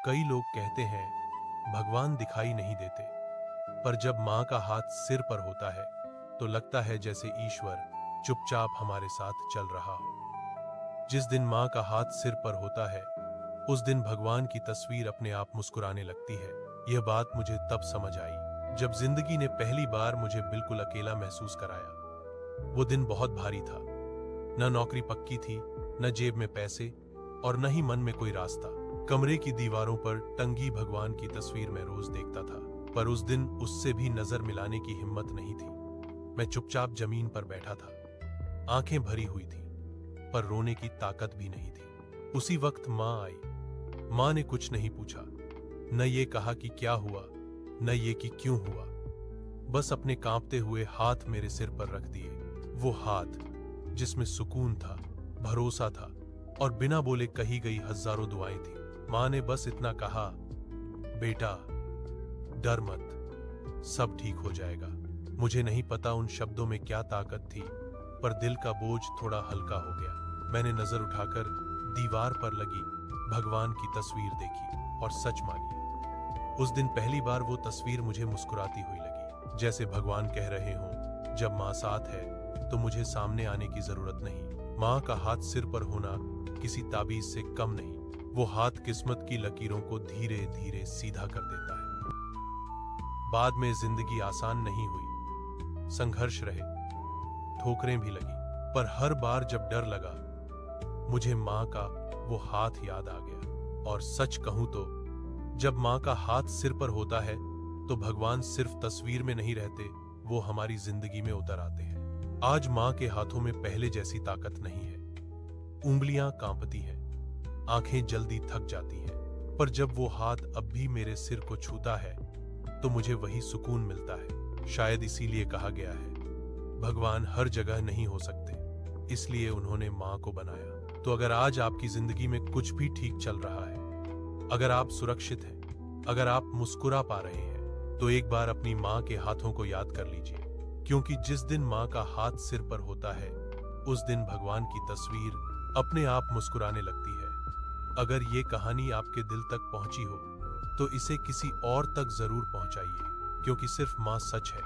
कई लोग कहते हैं भगवान दिखाई नहीं देते, पर जब माँ का हाथ सिर पर होता है तो लगता है जैसे ईश्वर चुपचाप हमारे साथ चल रहा हो। जिस दिन माँ का हाथ सिर पर होता है उस दिन भगवान की तस्वीर अपने आप मुस्कुराने लगती है। यह बात मुझे तब समझ आई जब जिंदगी ने पहली बार मुझे बिल्कुल अकेला महसूस कराया। वो दिन बहुत भारी था। न नौकरी पक्की थी, न जेब में पैसे और न ही मन में कोई रास्ता। कमरे की दीवारों पर टंगी भगवान की तस्वीर मैं रोज देखता था, पर उस दिन उससे भी नजर मिलाने की हिम्मत नहीं थी। मैं चुपचाप जमीन पर बैठा था, आंखें भरी हुई थी, पर रोने की ताकत भी नहीं थी। उसी वक्त माँ आई। माँ ने कुछ नहीं पूछा, न ये कहा कि क्या हुआ, न ये कि क्यों हुआ। बस अपने कांपते हुए हाथ मेरे सिर पर रख दिए। वो हाथ जिसमें सुकून था, भरोसा था और बिना बोले कही गई हजारों दुआएं थी। माँ ने बस इतना कहा, बेटा डर मत, सब ठीक हो जाएगा। मुझे नहीं पता उन शब्दों में क्या ताकत थी, पर दिल का बोझ थोड़ा हल्का हो गया। मैंने नजर उठाकर दीवार पर लगी भगवान की तस्वीर देखी और सच मानी, उस दिन पहली बार वो तस्वीर मुझे मुस्कुराती हुई लगी, जैसे भगवान कह रहे हों, जब माँ साथ है तो मुझे सामने आने की जरूरत नहीं। माँ का हाथ सिर पर होना किसी ताबीज से कम नहीं। वो हाथ किस्मत की लकीरों को धीरे धीरे सीधा कर देता है। बाद में जिंदगी आसान नहीं हुई, संघर्ष रहे, ठोकरें भी लगी, पर हर बार जब डर लगा मुझे माँ का वो हाथ याद आ गया। और सच कहूं तो जब माँ का हाथ सिर पर होता है तो भगवान सिर्फ तस्वीर में नहीं रहते, वो हमारी जिंदगी में उतर आते हैं। आज माँ के हाथों में पहले जैसी ताकत नहीं है, उंगलियां कांपती हैं, आंखें जल्दी थक जाती हैं, पर जब वो हाथ अब भी मेरे सिर को छूता है तो मुझे वही सुकून मिलता है। शायद इसीलिए कहा गया है भगवान हर जगह नहीं हो सकते, इसलिए उन्होंने माँ को बनाया। तो अगर आज आपकी जिंदगी में कुछ भी ठीक चल रहा है, अगर आप सुरक्षित हैं, अगर आप मुस्कुरा पा रहे हैं, तो एक बार अपनी माँ के हाथों को याद कर लीजिए, क्योंकि जिस दिन माँ का हाथ सिर पर होता है उस दिन भगवान की तस्वीर अपने आप मुस्कुराने लगती है। अगर ये कहानी आपके दिल तक पहुंची हो तो इसे किसी और तक जरूर पहुंचाइए, क्योंकि सिर्फ माँ सच है।